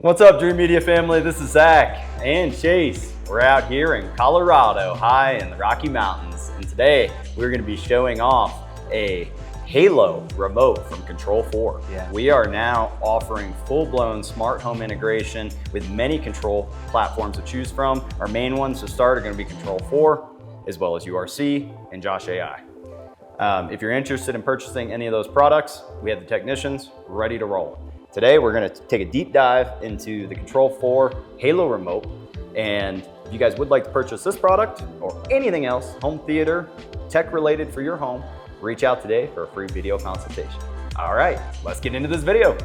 What's up, Dreamedia family? This is Zach and Chase. We're out here in Colorado, high in the Rocky Mountains, and today we're going to be showing off a Halo remote from Control4. Yeah. We are now offering full-blown smart home integration with many control platforms to choose from. Our main ones to start are going to be Control4, as well as URC and Josh AI. If you're interested in purchasing any of those products, we have the technicians ready to roll. Today, we're gonna take a deep dive into the Control4 Halo remote. And if you guys would like to purchase this product or anything else, home theater, tech related for your home, reach out today for a free video consultation. All right, let's get into this video.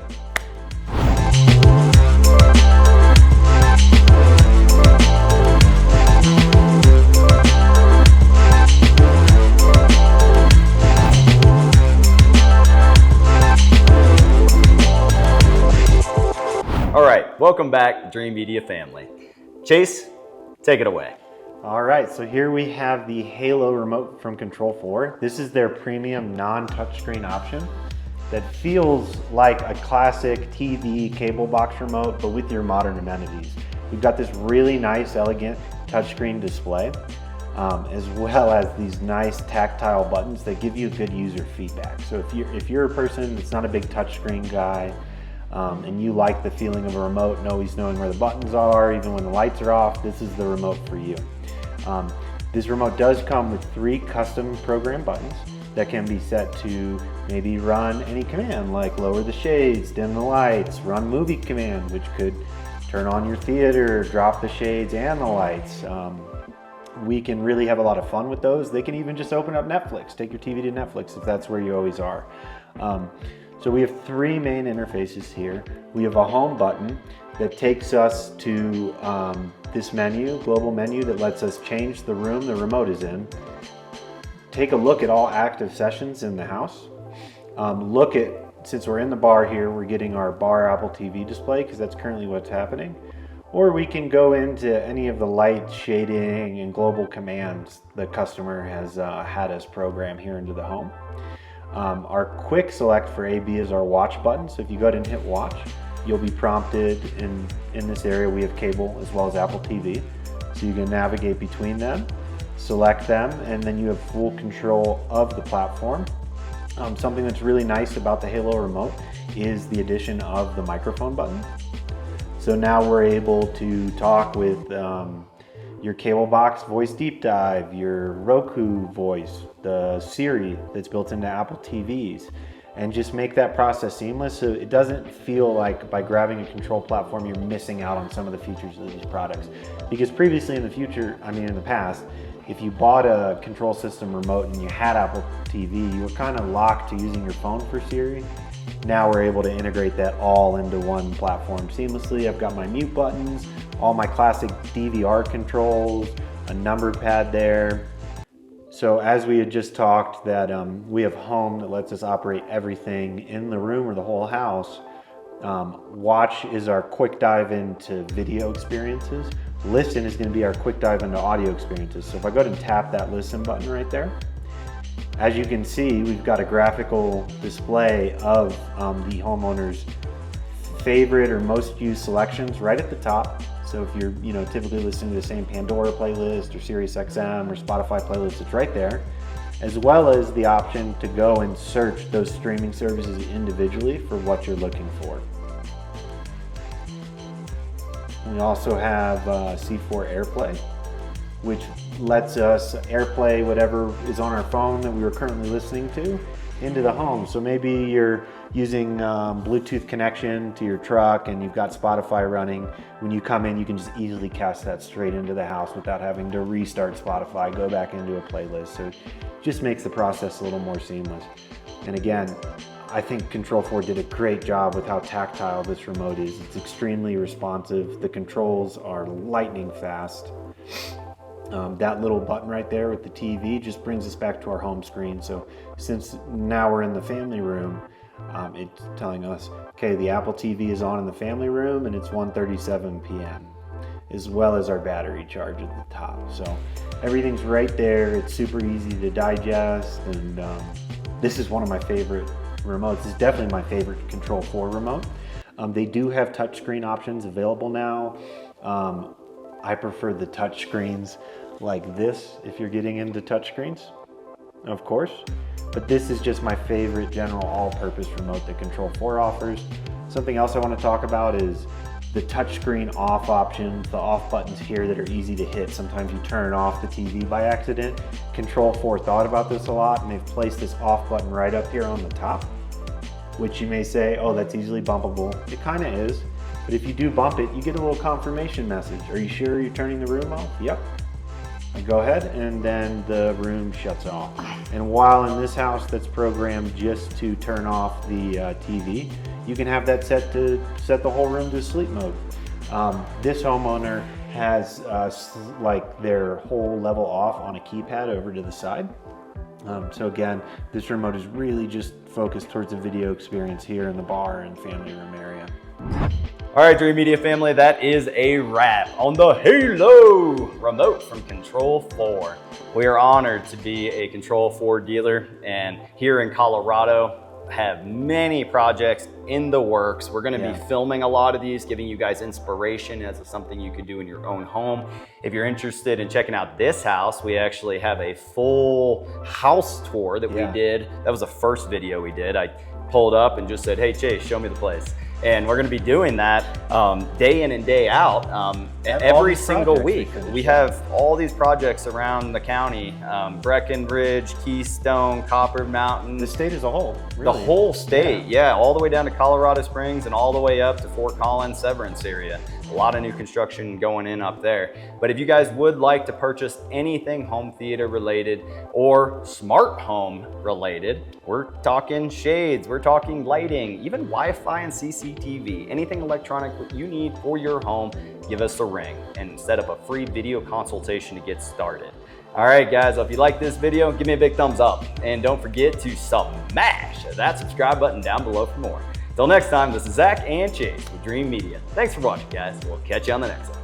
All right, welcome back, Dreamedia family. Chase, take it away. All right, so here we have the Halo remote from Control4. This is their premium non-touchscreen option that feels like a classic TV cable box remote, but with your modern amenities. You've got this really nice, elegant touchscreen display, as well as these nice tactile buttons that give you good user feedback. So if you're a person that's not a big touchscreen guy, and you like the feeling of a remote and always knowing where the buttons are, even when the lights are off, this is the remote for you. This remote does come with 3 custom program buttons that can be set to maybe run any command, like lower the shades, dim the lights, run movie command, which could turn on your theater, drop the shades and the lights. We can really have a lot of fun with those. They can even just open up Netflix, take your TV to Netflix if that's where you always are. So we have 3 main interfaces here. We have a home button that takes us to this menu, global menu, that lets us change the room the remote is in, take a look at all active sessions in the house, since we're in the bar here, we're getting our bar Apple TV display because that's currently what's happening. Or we can go into any of the light shading and global commands the customer has had us program here into the home. Our quick select for AB is our watch button. So if you go ahead and hit watch, you'll be prompted in this area. We have cable as well as Apple TV. So you can navigate between them, select them, and then you have full control of the platform. Something that's really nice about the Halo remote is the addition of the microphone button. So now we're able to talk with your cable box voice deep dive, your Roku voice, the Siri that's built into Apple TVs, and just make that process seamless so it doesn't feel like by grabbing a control platform you're missing out on some of the features of these products. Because previously in the past, if you bought a control system remote and you had Apple TV, you were kind of locked to using your phone for Siri. Now we're able to integrate that all into one platform seamlessly. I've got my mute buttons, all my classic DVR controls, a number pad there. So as we had just talked that we have home that lets us operate everything in the room or the whole house. Watch is our quick dive into video experiences. Listen is going to be our quick dive into audio experiences. So if I go ahead and tap that listen button right there, as you can see, we've got a graphical display of the homeowner's favorite or most used selections right at the top. So if you're typically listening to the same Pandora playlist or Sirius XM or Spotify playlist, it's right there, as well as the option to go and search those streaming services individually for what you're looking for. We also have C4 AirPlay, which lets us AirPlay whatever is on our phone that we were currently listening to into the home. So maybe you're using Bluetooth connection to your truck and you've got Spotify running. When you come in, you can just easily cast that straight into the house without having to restart Spotify, go back into a playlist. So it just makes the process a little more seamless. And again, I think Control4 did a great job with how tactile this remote is. It's extremely responsive. The controls are lightning fast. That little button right there with the TV just brings us back to our home screen. So since now we're in the family room, it's telling us, okay, the Apple TV is on in the family room and it's 1:37 p.m. as well as our battery charge at the top. So everything's right there. It's super easy to digest, and this is one of my favorite remotes. It's definitely my favorite Control4 remote. They do have touchscreen options available now. I prefer the touchscreens like this if you're getting into touchscreens, of course. But this is just my favorite general all-purpose remote that Control4 offers. Something else I want to talk about is the touchscreen off options, the off buttons here that are easy to hit. Sometimes you turn off the TV by accident. Control4 thought about this a lot, and they've placed this off button right up here on the top, which you may say, oh, that's easily bumpable. It kind of is, but if you do bump it, you get a little confirmation message. Are you sure you're turning the room off? Yep. And go ahead, and then the room shuts off. And while in this house that's programmed just to turn off the TV, you can have that set to set the whole room to sleep mode. This homeowner has like their whole level off on a keypad over to the side. So again, this remote is really just focused towards the video experience here in the bar and family room area. All right, Dreamedia family, that is a wrap on the Halo remote from Control4. We are honored to be a Control4 dealer, and here in Colorado, have many projects in the works. We're going to be filming a lot of these, giving you guys inspiration as to something you could do in your own home. If you're interested in checking out this house, we actually have a full house tour that we did. That was the first video we did. I pulled up and just said, hey Chase, show me the place. And we're going to be doing that day in and day out, every single week. We have all these projects around the county, Breckenridge, Keystone, Copper Mountain. The state as a whole, really. The whole state, yeah, all the way down to Colorado Springs and all the way up to Fort Collins, Severance area. A lot of new construction going in up there. But if you guys would like to purchase anything home theater related or smart home related, we're talking shades, we're talking lighting, even Wi-Fi and CCTV, anything electronic that you need for your home, give us a ring and set up a free video consultation to get started. All right, guys, well, if you like this video, give me a big thumbs up. And don't forget to smash that subscribe button down below for more. Till next time, this is Zach and Chase with Dreamedia. Thanks for watching, guys. We'll catch you on the next one.